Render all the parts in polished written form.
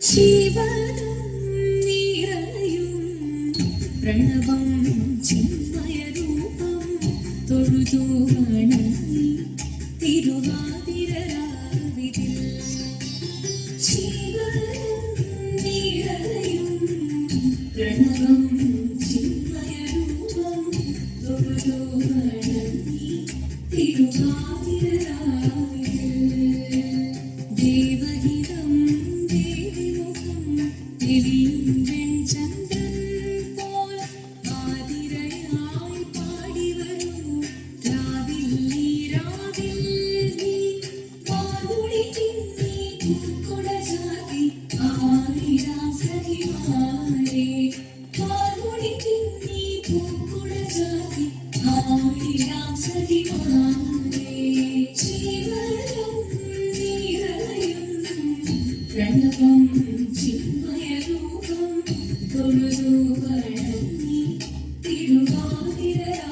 ശിവനും നിറയും പ്രണവം ചിന്മയരൂപം തൊഴുതു വണങ്ങി തിരുവാതിരരാവിതിൽ. ശിവനും നിറയും പ്രണവം ചിന്മയരൂപം തൊഴുതു വണങ്ങി തിരുവാതിരരാവിതിൽ. ദേവഹിതം ദേവിമുഖം തെളിയും വെൺചന്ദ്രൻ പോൽ ആതിരയായി പാടിവരൂ രാവിൽ നീ രാവിൽ നീ വാതുളി തിന്നി പൂക്കുട ചാത്തി ആയിരാം സഖിമാരെ. വാതുളി തിന്നി പൂക്കുട ചാത്തി ആയിരാം സഖിമാരെ. ജീവനം നിറയും പ്രണവം ചിന്മയരൂപം തൊഴുതു വണങ്ങി തിരുവാതിരരാവിതിൽ.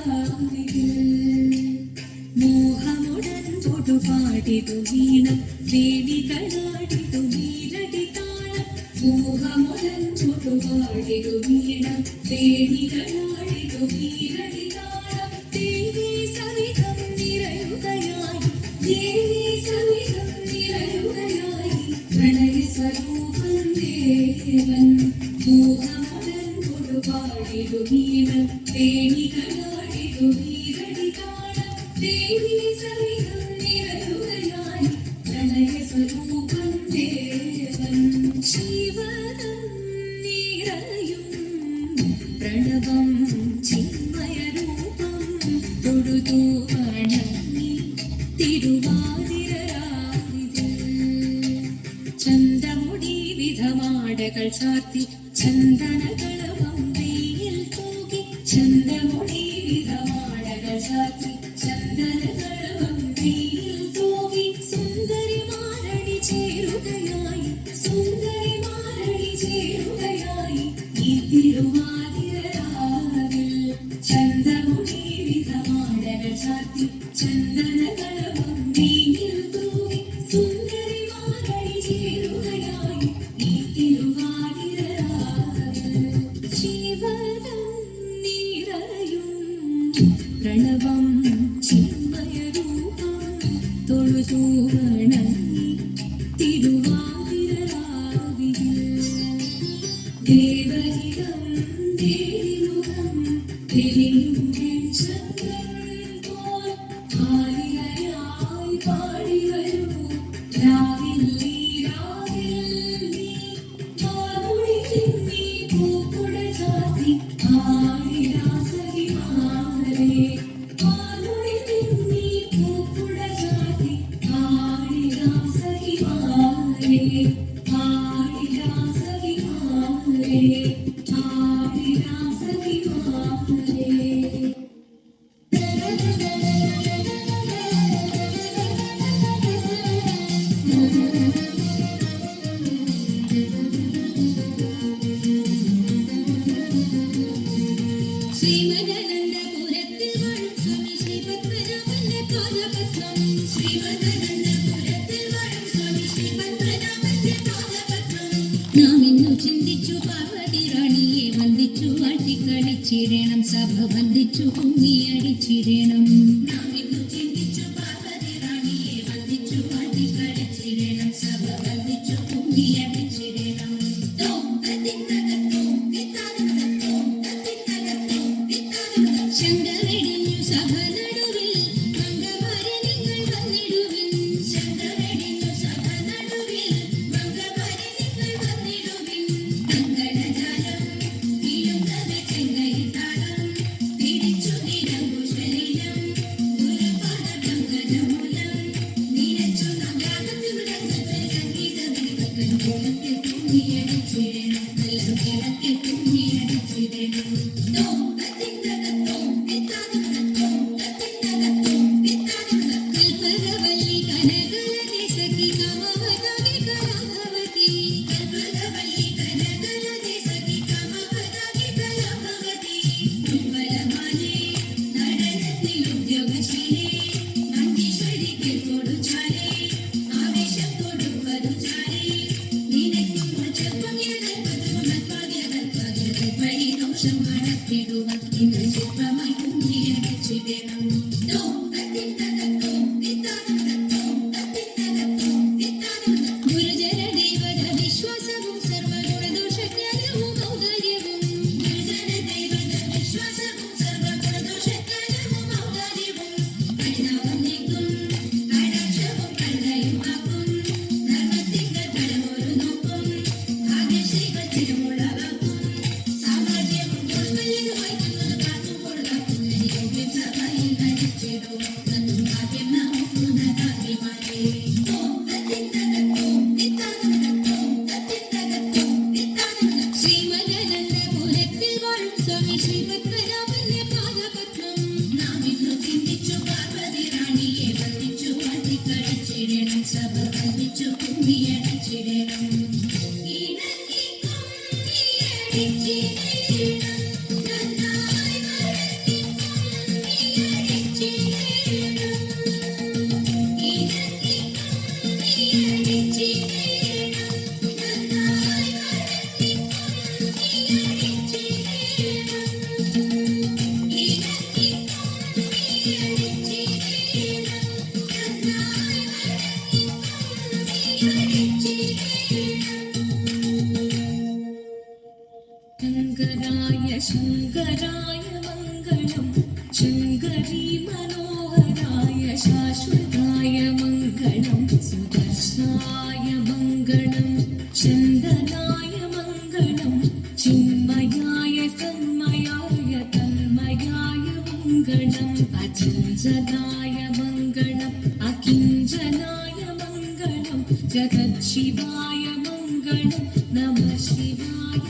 മോഹമുടൻ തൊടുപാടിതു വീണം വേദികളാടിതു നീരടി താളം. മോഹമുടൻ തൊടുപാടിതു വീണം വേദികളാടിതു നീരടി താളം. ദേവി സവിധം നിറയുകയായി ദേവി സവിധം നിറയുകയായി പ്രണയ സ്വരൂപം ദേവൻ. മോഹമുടൻ കൊടുപാടിതു വീണം വേണികളാടിതു നീരടി താളം. ദേവി സവിധം നിറയുകയായി പ്രണയ സ്വരൂപം ദേവൻ. ശിവനം നിറയും പ്രണവം ചിന്മയരൂപം തൊഴുതു വണങ്ങി തിരുവാതിരരാവിതിൽ. ചന്തമുടി വിധമാടകൾ ചാർത്തി ചന്ദനകളവം വെയിൽ തൂകി. ചന്തമുടി വിധമാടകൾ ചാർത്തി ചന്ദനകളവം വെയിൽ തൂകി. സുന്ദരിമാരടി ചേരുകയായി സുന്ദരിമാരടി ചേരുകയായി ഈ തിരുവാതിരരാവിൽ. ചന്തമുടി വിധമാടകൾ ചാർത്തി ചന്ദനകളവം വെയിൽ തൂകി. സുന്ദരിമാരടി ചേരുകയായി ഈ തിരുവാതിരരാവിൽ. ശിവനം നിറയും പ്രണവം ചിന്മയരൂപം തൊഴുതു വണങ്ങി തിരുവാതിരരാവിതിൽ. ദേവഹിതം ദേവിമുഖം തെളിയും വെൺചന്ദ്രൻ പോൽ ആതിരയായി പാടിവരൂ രാവിൽ നീ രാവിൽ നീ വാതുളി തിന്നി പൂക്കുട ചാത്തി ആയിരാം സഖിമാരെ. വാതുളി തിന്നി പൂക്കുട ചാത്തി ആയിരാം സഖിമാരെ. ആയിരാം സഖിമാരെ. ആയിരാം സഖിമാരെ. ശ്രീമദനന്ദപുരത്തിൽ വാഴും സ്വാമി ശ്രീപത്മനാഭന്റെ പാദപത്രം. ശ്രീമദനന്ദപുരത്തിൽ വാഴും സ്വാമി ശ്രീപത്മനാഭന്റെ പാദപത്രം. നാം ഇന്നു ചിന്തിച്ചു പാർവതി റാണിയെ വന്ദിച്ചു വാഴ്ത്തിക്കളിച്ചിടണം. സഭ വന്ദിച്ചു കുമ്മിയടിച്ചിടണം. നാം ഇന്നു ചിന്തിച്ചു പാർവതി റാണിയെ വന്ദിച്ചു വാഴ്ത്തിക്കളിച്ചിടണം. സഭ വന്ദിച്ചു കുമ്മിയടിച്ചിടണം. ശങ്കരടിഞ്ഞു സഭ നടുവിൽ മംഗമാരെ നിങ്ങൾ വന്നിടുവിൻ. ശങ്കരടിഞ്ഞു സഭ നടുവിൽ മംഗമാരെ നിങ്ങൾ വന്നിടുവിൻ. കങ്കണജാലം വീഴുന്നത് ചെങ്കൈ താളം പിടിച്ചു നിരങ്കുശലീലം ഗുരുപാദ പങ്കജമൂലം നിരച്ചു നഗാമത്തിൽ വിളങ്ങുന്ന സംഗീത ദീപത്തിൽ കുളത്തിൽ കുമ്മിയടിച്ചിടണം. നല്ല കിഴക്കിൽ കുമ്മിയടിച്ചിടണം. കൽപകവല്ലി കനകലതി സഖി കമവതാകി കലാഭവതി. കൽപകവല്ലി കനകലതി സഖി കമവതാകി കലാഭവതി. ഉൽപ്പലമാലേ നടനത്തിൽ ഉദ്യോഗശീലേ മണത്തിടുവാൻ ഇന്ന് ശില്പമായി കുഞ്ഞിയടച്ചിടണം. ഗുരുജന ദൈവത വിശ്വാസവും സർവഗുണദോഷജ്ഞാനവും ഔദാര്യവും. ഗുരുജന ദൈവത വിശ്വാസവും സർവഗുണദോഷജ്ഞാനവും ഔദാര്യവും. കരുണാവും നീക്കും കടാക്ഷവും കരുണയും കാക്കും. ധർമ്മത്തിങ്കൽ ഫലമൊരു നോക്കും ഭാഗ്യശ്രീകൾ തിരുമുളവാക്കും. സാമ്രാജ്യവും ദോഷമല്ലികമായി തന്നത് കാത്തുമ്പോൾ കാക്കുന്ന യോഗ്യം സഭയിൽ ധരിച്ചിടും. നന്നും ഭാഗ്യം നമുക്കുന്നതാകിമാരേ. ശ്രീമദനന്തപുരത്തിൽ വാഴും സ്വാമി ശ്രീപത്മനാഭന്റെ പാദപത്മം നാം ഇന്നു ചിന്തിച്ചു. പാർവതി റാണിയെ വന്ദിച്ചു വാഴ്ത്തിക്കളിച്ചിടണം. സഭ വന്ദിച്ചു കുമ്മിയടിച്ചിടണം. നന്നായി മടക്കി ശങ്കരായ ശങ്കരായ മംഗളം ശങ്കരീ മനോഹരായ ശാശ്വതായ മംഗളം സുദർശായ മംഗളം ചന്ദനായ മംഗളം ചിന്മയായ സന്മയായ തന്മയായ മംഗളം അചഞ്ചലായ മംഗളം അകിഞ്ചനായ മംഗളം ജഗത് ശിവായ മംഗളം നമഃ ശിവായ